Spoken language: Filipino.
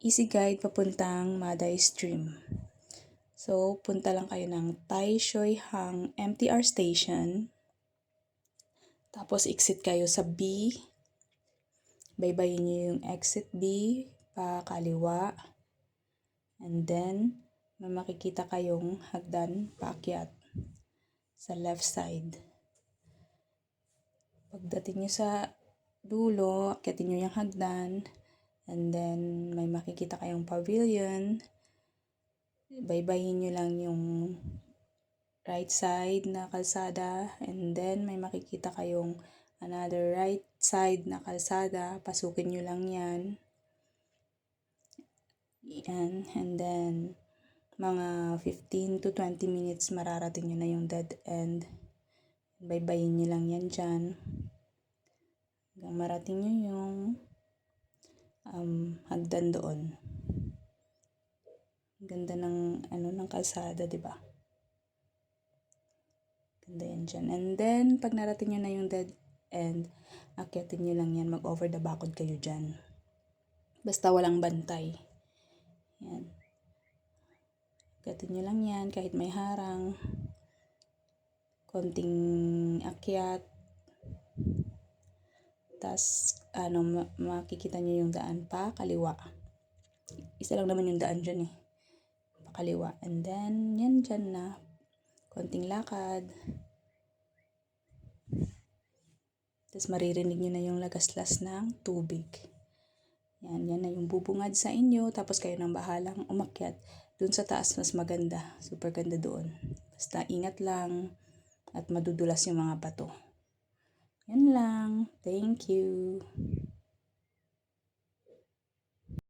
easy guide papuntang Maday Stream. So, punta lang kayo ng Tai Shui Hang MTR Station. Tapos, exit kayo sa B. Baybayin nyo yung exit B, pa kaliwa. And then, may makikita kayong hagdan paakyat sa left side. Pagdating nyo sa dulo, akyatin nyo yung hagdan. And then, may makikita kayong pavilion. Baybayin nyo lang yung right side na kalsada. And then, may makikita kayong another right side na kalsada. Pasukin nyo lang yan. And then, mga 15 to 20 minutes mararating nyo na yung dead end. Baybayin nyo lang yan dyan. Hanggang marating nyo yung hagdan doon. Ganda ng ng kalsada, 'di ba? Ganda yan dyan. And then pag narating nyo na yung dead end, akyatin nyo lang yan, mag-over the bakod kayo dyan. Basta walang bantay. Yan. Akyatin nyo lang yan kahit may harang. Konting akyat. Tas makikita nyo yung daan pa kaliwa. Isa lang naman yung daan dyan kaliwa. And then, yan dyan na. Konting lakad. Tapos maririnig nyo na yung lagaslas ng tubig. Yan na yung bubungad sa inyo. Tapos kayo nang bahalang umakyat. Doon sa taas mas maganda. Super ganda doon. Basta ingat lang. At madudulas yung mga bato. Yan lang. Thank you.